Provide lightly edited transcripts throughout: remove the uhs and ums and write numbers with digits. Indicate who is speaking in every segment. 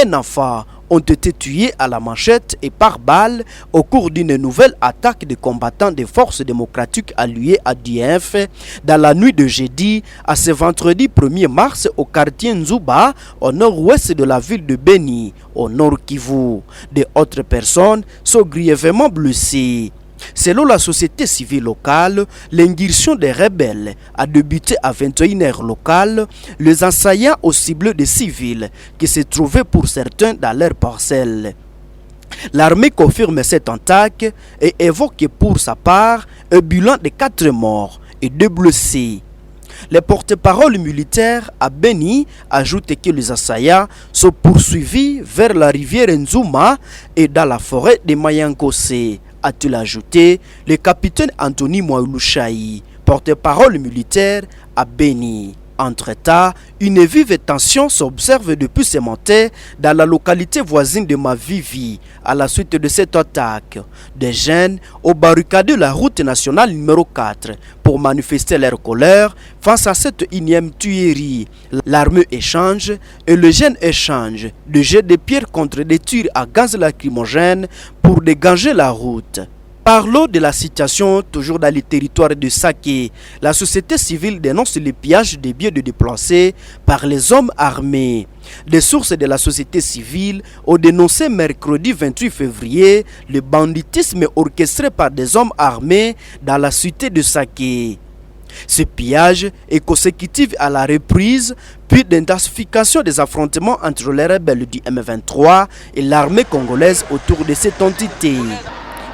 Speaker 1: un enfant ont été tués à la machette et par balle au cours d'une nouvelle attaque de combattants des forces démocratiques alliées à ADF dans la nuit de jeudi à ce vendredi 1er mars au quartier Nzuba au nord-ouest de la ville de Beni, au nord Kivu. Des autres personnes sont grièvement blessées. Selon la société civile locale, l'ingursion des rebelles a débuté à 21h locale, les assaillants ont ciblé des civils qui se trouvaient pour certains dans leurs parcelles. L'armée confirme cette attaque et évoque pour sa part un bilan de 4 morts et 2 blessés. Les porte-paroles militaires à Beni ajoutent que les assaillants sont poursuivis vers la rivière Nzuma et dans la forêt de Mayankose, a-t-il ajouté le capitaine Anthony Mwaulushai, porte-parole militaire à Beni. Entre-temps, une vive tension s'observe depuis ce matin dans la localité voisine de Mavivi à la suite de cette attaque. Des jeunes ont barricadé la route nationale numéro 4 pour manifester leur colère face à cette énième tuerie. L'armée échange et le jeune échange de jets de pierres contre des tirs à gaz lacrymogène pour dégager la route. Parlons de la situation toujours dans les territoires de Saké. La société civile dénonce le pillage des biens de déplacés par les hommes armés. Des sources de la société civile ont dénoncé mercredi 28 février le banditisme orchestré par des hommes armés dans la cité de Saké. Ce pillage est consécutif à la reprise puis d'intensification des affrontements entre les rebelles du M23 et l'armée congolaise autour de cette entité.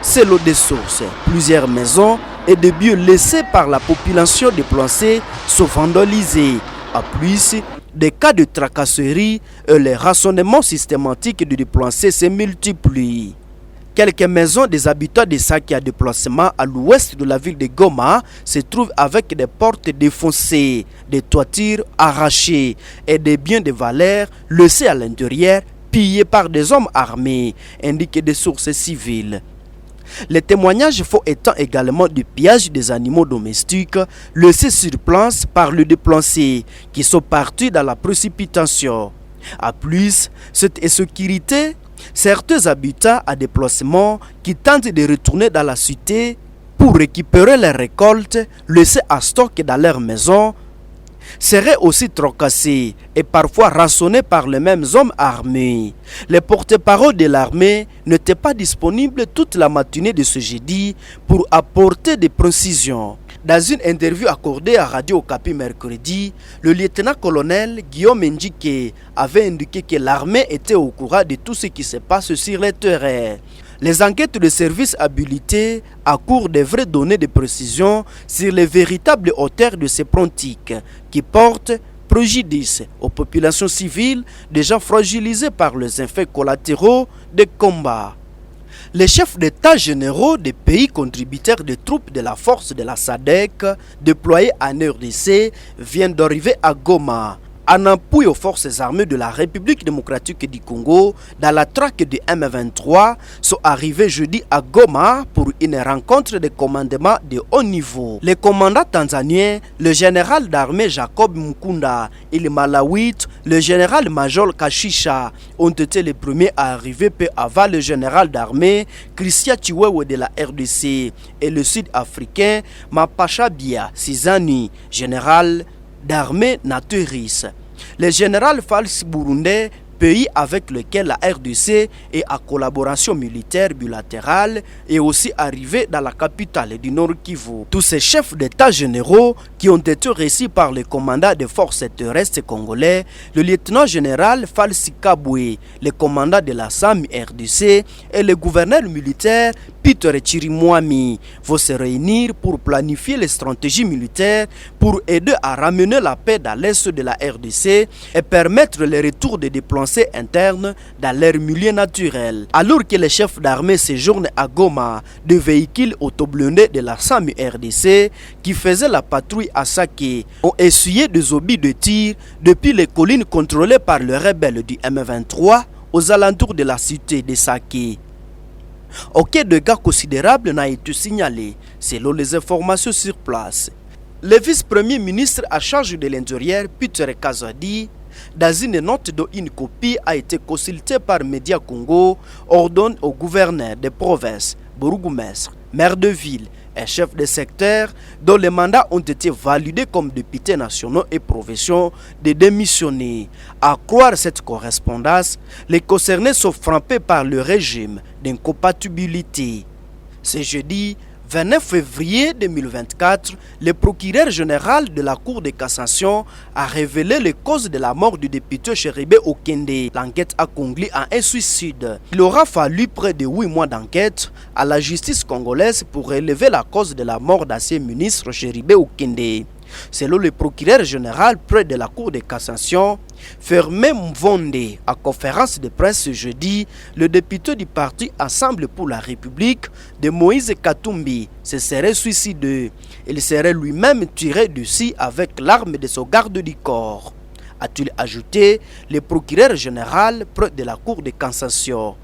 Speaker 1: Selon des sources, plusieurs maisons et des biens laissés par la population déplacée sont vandalisés. En plus, des cas de tracasserie et les rationnements systématiques de déplacés se multiplient. Quelques maisons des habitants de Saké à déplacement à l'ouest de la ville de Goma se trouvent avec des portes défoncées, des toitures arrachées et des biens de valeur laissés à l'intérieur, pillés par des hommes armés, indiquent des sources civiles. Les témoignages font état également du pillage des animaux domestiques laissés sur place par le déplacé qui sont partis dans la précipitation. A plus, cette insécurité, certains habitants à déplacement qui tentent de retourner dans la cité pour récupérer les récoltes laissées à stock dans leur maison seraient aussi tracassés et parfois rançonnés par les mêmes hommes armés. Les porte-paroles de l'armée n'étaient pas disponibles toute la matinée de ce jeudi pour apporter des précisions. Dans une interview accordée à Radio Okapi mercredi, le lieutenant-colonel Guillaume Ndjike avait indiqué que l'armée était au courant de tout ce qui se passe sur les terrains. Les enquêtes de services habilités accourent des vraies données de précision sur les véritables auteurs de ces pratiques qui portent préjudice aux populations civiles déjà fragilisées par les effets collatéraux des combats. Les chefs d'État généraux des pays contributeurs des troupes de la force de la SADC déployées en RDC viennent d'arriver à Goma, en appui aux forces armées de la République démocratique du Congo dans la traque du M23 sont arrivés jeudi à Goma pour une rencontre de commandement de haut niveau. Les commandants tanzaniens, le général d'armée Jacob Mukunda et le malawite, le général-major Kashisha, ont été les premiers à arriver peu avant le général d'armée Christian Chiwewe de la RDC et le sud-africain Mapacha Bia Sizani, général d'armée Naturis. Le général Fals burundais, pays avec lequel la RDC est en collaboration militaire bilatérale, est aussi arrivé dans la capitale du Nord Kivu. Tous ces chefs d'état généraux qui ont été reçus par le commandant des forces terrestres congolais, le lieutenant-général Falsi Kabwe, le commandant de la SAM RDC et le gouverneur militaire Peter Chirimwami vont se réunir pour planifier les stratégies militaires pour aider à ramener la paix dans l'est de la RDC et permettre le retour des déplacés internes dans leur milieu naturel. Alors que les chefs d'armée séjournent à Goma, deux véhicules autoblindés de la SAMU RDC qui faisaient la patrouille à Saké ont essuyé des obus de tir depuis les collines contrôlées par les rebelles du M23 aux alentours de la cité de Saké. Aucun dégât considérable n'a été signalé selon les informations sur place. Le vice-premier ministre à charge de l'Intérieur, Peter Kazadi, Dans une note dont une copie a été consultée par Média Congo, ordonne au gouverneur des provinces, bourgmestres, maires de ville et chefs de secteur dont les mandats ont été validés comme députés nationaux et provinciaux de démissionner. À croire cette correspondance, les concernés sont frappés par le régime d'incompatibilité. Ce jeudi 29 février 2024, le procureur général de la Cour de cassation a révélé les causes de la mort du député Chéribé Okende. L'enquête a conclu à un suicide. Il aura fallu près de 8 mois d'enquête à la justice congolaise pour relever la cause de la mort d'ancien ministre Chéribé Okende. Selon le procureur général près de la Cour de cassation, Fermé Mvonde, à conférence de presse ce jeudi, le député du parti Ensemble pour la République de Moïse Katumbi se serait suicidé. Il serait lui-même tiré dessus avec l'arme de son garde du corps, a-t-il ajouté le procureur général près de la Cour de cassation.